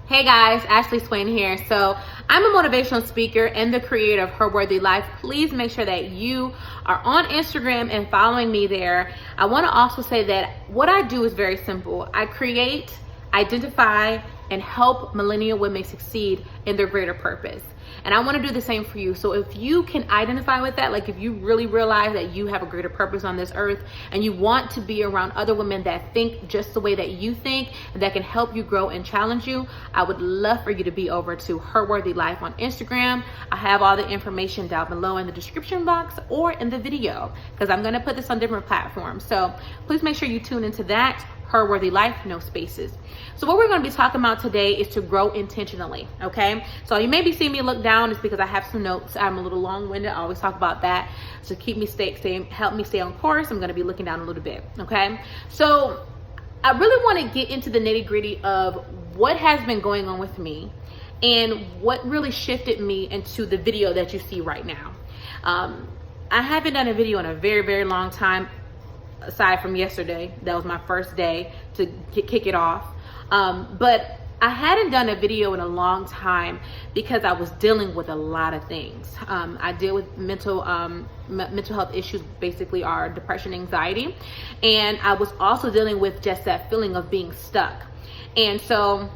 Hey guys, Ashley Swain here. So I'm a motivational speaker and the creator of Her Worthy Life. Please make sure that you are on Instagram and following me there. I want to also say that what I do is very simple. I create, identify, and help millennial women succeed in their greater purpose. And I want to do the same for you. So if you can identify with that, like if you really realize that you have a greater purpose on this earth and you want to be around other women that think just the way that you think and that can help you grow and challenge you, I would love for you to be over to Her Worthy Life on Instagram. I have all the information down below in the description box or in the video because I'm going to put this on different platforms. So please make sure you tune into that. Her Worthy Life, no spaces. So what we're going to be talking about today is to grow intentionally, okay? So you maybe see me look down, it's because I have some notes. I'm a little long-winded. I always talk about that. So help me stay on course. I'm going to be looking down a little bit, okay? So I really want to get into the nitty-gritty of what has been going on with me and what really shifted me into the video that you see right now. I haven't done a video in a very, very long time. Aside from yesterday, that was my first day to kick it off. But I hadn't done a video in a long time because I was dealing with a lot of things. I deal with mental health issues, basically are depression, anxiety. And I was also dealing with just that feeling of being stuck. And so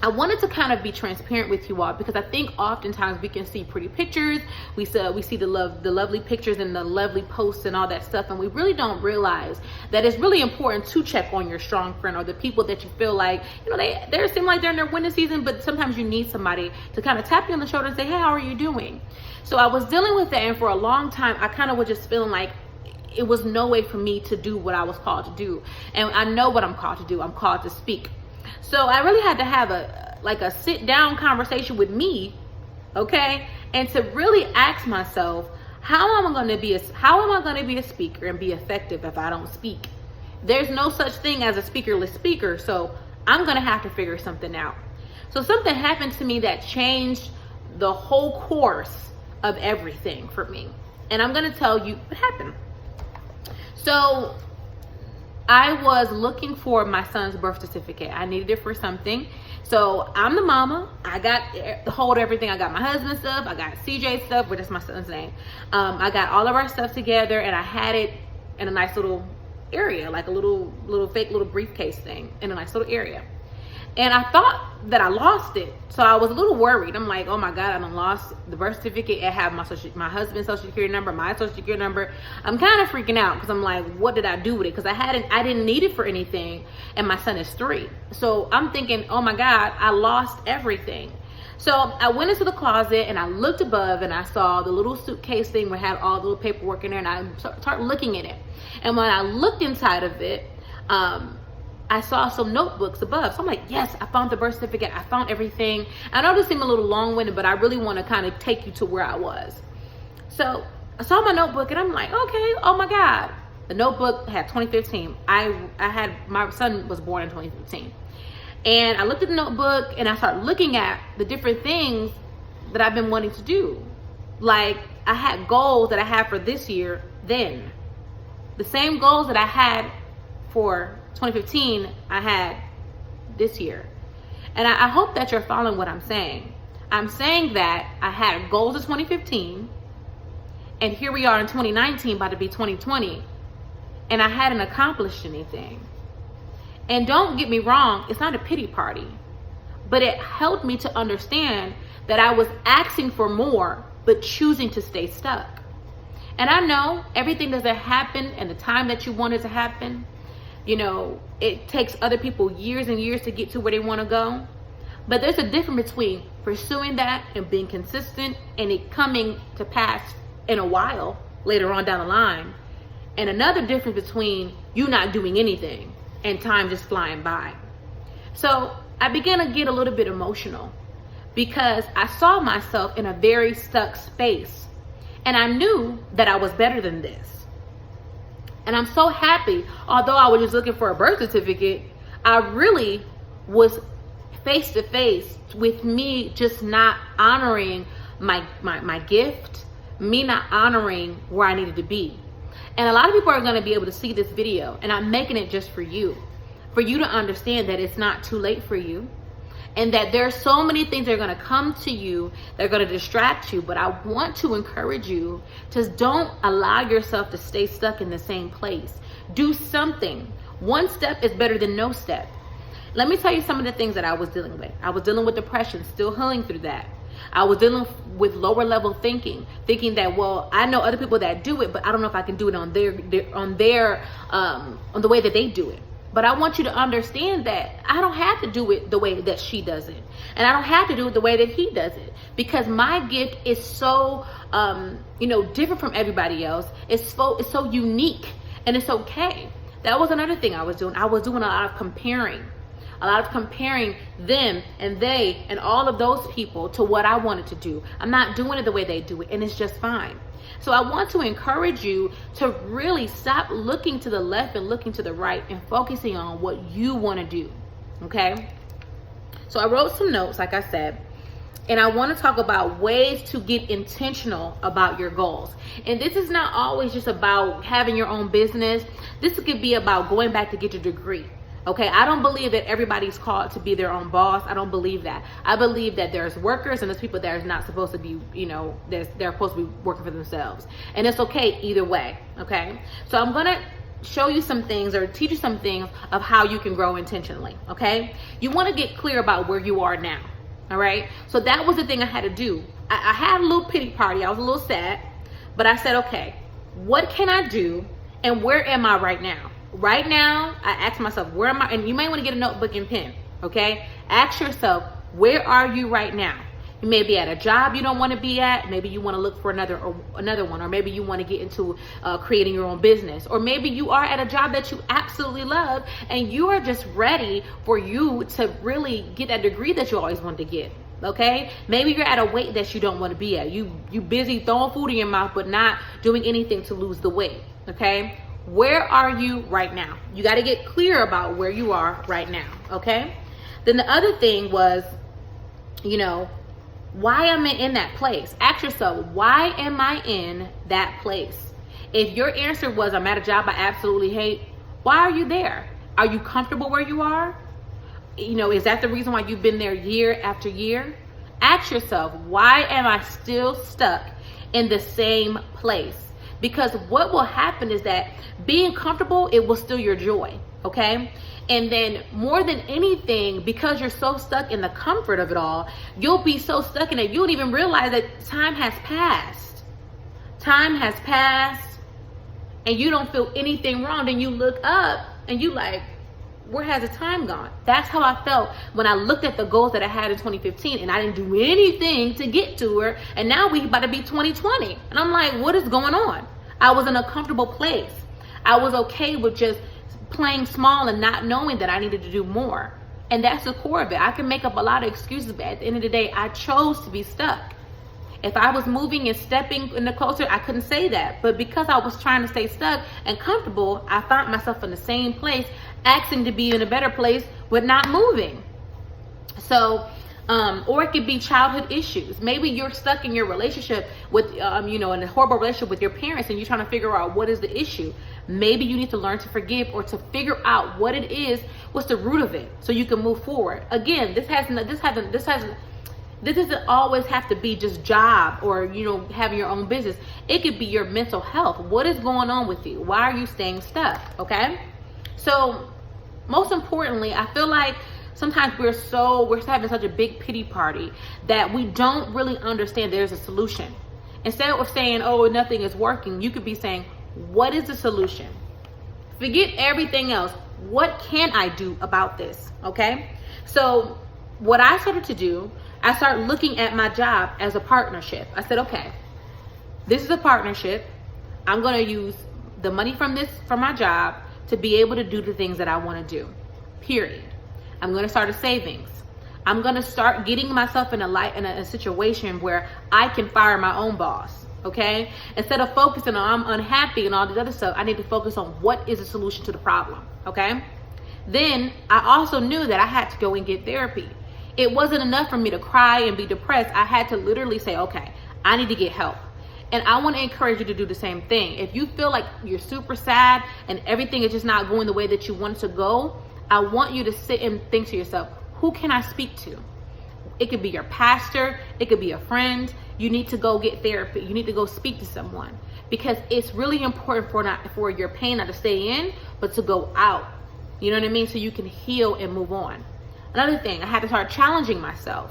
I wanted to kind of be transparent with you all because I think oftentimes we can see pretty pictures. We see the lovely pictures and the lovely posts and all that stuff. And we really don't realize that it's really important to check on your strong friend or the people that you feel like, you know, they seem like they're in their winning season, but sometimes you need somebody to kind of tap you on the shoulder and say, hey, how are you doing? So I was dealing with that. And for a long time, I kind of was just feeling like it was no way for me to do what I was called to do. And I know what I'm called to do. I'm called to speak. So I really had to have a sit down conversation with me, okay, and to really ask myself, how am I going to be a speaker and be effective if I don't speak? There's no such thing as a speakerless speaker, so I'm going to have to figure something out. So something happened to me that changed the whole course of everything for me, and I'm going to tell you what happened. So I was looking for my son's birth certificate. I needed it for something. So I'm the mama. I got the hold everything. I got my husband's stuff. I got CJ's stuff, which is my son's name. I got all of our stuff together and I had it in a nice little area, like a little fake little briefcase thing in a nice little area. And I thought that I lost it. So I was a little worried. I'm like, oh my God, I done lost the birth certificate. It had my husband's social security number, my social security number. I'm kind of freaking out because I'm like, what did I do with it? Because I didn't need it for anything. And my son is 3. So I'm thinking, oh my God, I lost everything. So I went into the closet and I looked above and I saw the little suitcase thing where it had all the little paperwork in there, and I started looking at it. And when I looked inside of it, I saw some notebooks above. So I'm like, yes, I found the birth certificate. I found everything. I know this seemed a little long-winded, but I really want to kind of take you to where I was. So I saw my notebook and I'm like, okay, oh my God. The notebook had 2015. My son was born in 2015. And I looked at the notebook and I started looking at the different things that I've been wanting to do. Like I had goals that I had for this year then. The same goals that I had for 2015 I had this year. And I hope that you're following what I'm saying. I'm saying that I had goals in 2015 and here we are in 2019, about to be 2020, and I hadn't accomplished anything. And don't get me wrong, it's not a pity party, but it helped me to understand that I was asking for more but choosing to stay stuck. And I know everything doesn't happen in the time that you want it to happen. You know, it takes other people years and years to get to where they want to go. But there's a difference between pursuing that and being consistent and it coming to pass in a while later on down the line. And another difference between you not doing anything and time just flying by. So I began to get a little bit emotional because I saw myself in a very stuck space. And I knew that I was better than this. And I'm so happy, although I was just looking for a birth certificate, I really was face to face with me just not honoring my gift, me not honoring where I needed to be. And a lot of people are going to be able to see this video, and I'm making it just for you to understand that it's not too late for you. and that there's so many things that are going to come to you that are going to distract you. But I want to encourage you to don't allow yourself to stay stuck in the same place. Do something. One step is better than no step. Let me tell you some of the things that I was dealing with. I was dealing with depression, still healing through that. I was dealing with lower level thinking that, well, I know other people that do it, but I don't know if I can do it on the way that they do it. But I want you to understand that I don't have to do it the way that she does it, and I don't have to do it the way that he does it, because my gift is so different from everybody else. It's so unique, and it's okay. That was another thing I was doing. I was doing a lot of comparing them and they and all of those people to what I wanted to do. I'm not doing it the way they do it, and it's just fine. So I want to encourage you to really stop looking to the left and looking to the right and focusing on what you want to do, okay? So I wrote some notes, like I said, and I want to talk about ways to get intentional about your goals. And this is not always just about having your own business. This could be about going back to get your degree. Okay, I don't believe that everybody's called to be their own boss. I don't believe that. I believe that there's workers and there's people that are not supposed to be, they're supposed to be working for themselves. And it's okay either way, okay? So I'm going to show you some things or teach you some things of how you can grow intentionally, okay? You want to get clear about where you are now, all right? So that was the thing I had to do. I had a little pity party. I was a little sad, but I said, okay, what can I do and where am I right now? Right now, I ask myself, where am I? And you might want to get a notebook and pen, okay? Ask yourself, where are you right now? You may be at a job you don't want to be at. Maybe you want to look for another one, or maybe you want to get into creating your own business, or maybe you are at a job that you absolutely love and you are just ready for you to really get that degree that you always wanted to get. Okay, maybe you're at a weight that you don't want to be at. You busy throwing food in your mouth but not doing anything to lose the weight. Okay, where are you right now? You got to get clear about where you are right now. Okay, then the other thing was, why am I in that place? Ask yourself, why am I in that place? If your answer was, I'm at a job I absolutely hate, why are you there? Are you comfortable where you are? Is that the reason why you've been there year after year? Ask yourself, why am I still stuck in the same place? Because what will happen is that being comfortable, it will steal your joy, okay? And then more than anything, because you're so stuck in the comfort of it all, you'll be so stuck in it, you don't even realize that time has passed. Time has passed, and you don't feel anything wrong. Then you look up, and you like, where has the time gone? That's how I felt when I looked at the goals that I had in 2015, and I didn't do anything to get to her, and now we about to be 2020. And I'm like, what is going on? I was in a comfortable place. I was okay with just playing small and not knowing that I needed to do more. And that's the core of it. I can make up a lot of excuses, but at the end of the day, I chose to be stuck. If I was moving and stepping in the closer, I couldn't say that. But because I was trying to stay stuck and comfortable, I found myself in the same place, asking to be in a better place with not moving. So, or it could be childhood issues. Maybe you're stuck in your relationship with, in a horrible relationship with your parents, and you're trying to figure out what is the issue. Maybe you need to learn to forgive, or to figure out what it is, what's the root of it, so you can move forward. Again, this doesn't always have to be just job or, having your own business. It could be your mental health. What is going on with you? Why are you staying stuck? Okay. So most importantly, I feel like sometimes we're having such a big pity party that we don't really understand there's a solution. Instead of saying, oh, nothing is working, you could be saying, what is the solution? Forget everything else. What can I do about this? Okay. So what I started to do, I started looking at my job as a partnership. I said, okay, this is a partnership. I'm going to use the money from my job to be able to do the things that I want to do, period. I'm going to start a savings. I'm going to start getting myself in a situation where I can fire my own boss, okay? Instead of focusing on I'm unhappy and all this other stuff, I need to focus on what is the solution to the problem, okay? Then I also knew that I had to go and get therapy. It wasn't enough for me to cry and be depressed. I had to literally say, okay, I need to get help. And I want to encourage you to do the same thing. If you feel like you're super sad and everything is just not going the way that you want it to go, I want you to sit and think to yourself, Who can I speak to? It could be your pastor, it could be a friend. You need to go get therapy. You need to go speak to someone, because it's really important for your pain not to stay in, but to go out. You know what I mean? So you can heal and move on. Another thing, I had to start challenging myself.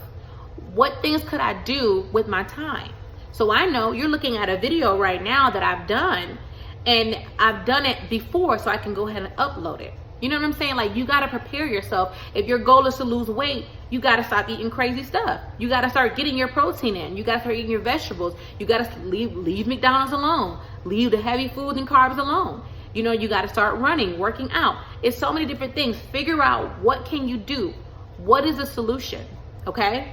What things could I do with my time? So I know you're looking at a video right now that I've done, and I've done it before, so I can go ahead and upload it. You know what I'm saying? Like, you got to prepare yourself. If your goal is to lose weight, you got to stop eating crazy stuff. You got to start getting your protein in. You got to start eating your vegetables. You got to leave McDonald's alone. Leave the heavy foods and carbs alone. You know, you got to start running, working out. It's so many different things. Figure out, what can you do? What is the solution? Okay?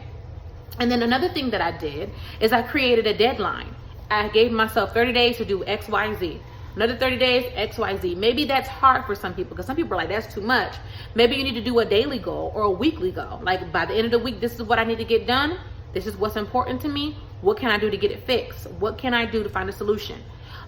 And then another thing that I did is I created a deadline. I gave myself 30 days to do X, Y, Z. Another 30 days, X, Y, Z. Maybe that's hard for some people, because some people are like, that's too much. Maybe you need to do a daily goal or a weekly goal. Like, by the end of the week, this is what I need to get done. This is what's important to me. What can I do to get it fixed? What can I do to find a solution?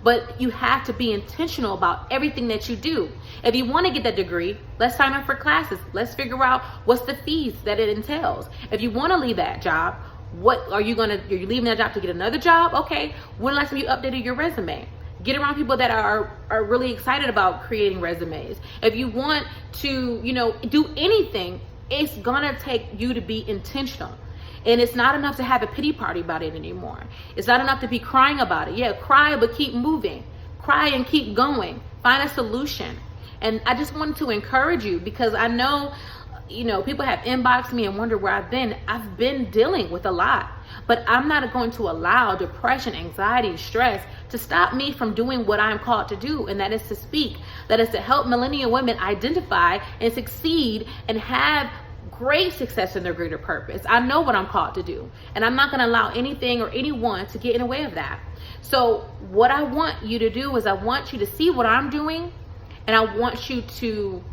But you have to be intentional about everything that you do. If you want to get that degree, let's sign up for classes. Let's figure out what's the fees that it entails. If you want to leave that job, are you leaving that job to get another job? Okay. When last time you updated your resume? Get around people that are really excited about creating resumes. If you want to, do anything, it's gonna take you to be intentional. And it's not enough to have a pity party about it anymore. It's not enough to be crying about it. Yeah, cry, but keep moving. Cry and keep going. Find a solution. And I just wanted to encourage you, because I know, people have inboxed me and wonder where I've been. I've been dealing with a lot, but I'm not going to allow depression, anxiety, stress to stop me from doing what I'm called to do. And that is to speak. That is to help millennial women identify and succeed and have great success in their greater purpose. I know what I'm called to do, and I'm not going to allow anything or anyone to get in the way of that. So what I want you to do is, I want you to see what I'm doing, and I want you to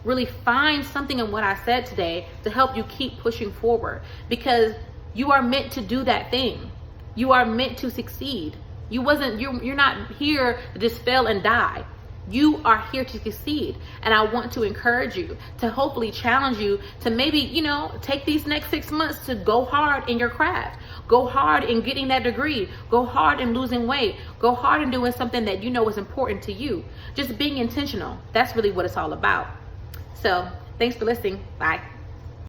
really find something in what I said today to help you keep pushing forward, because you are meant to do that thing. You are meant to succeed. You're not here to just fail and die. You are here to succeed. And I want to encourage you, to hopefully challenge you to maybe, take these next 6 months to go hard in your craft. Go hard in getting that degree. Go hard in losing weight. Go hard in doing something that you know is important to you. Just being intentional. That's really what it's all about. So thanks for listening. Bye.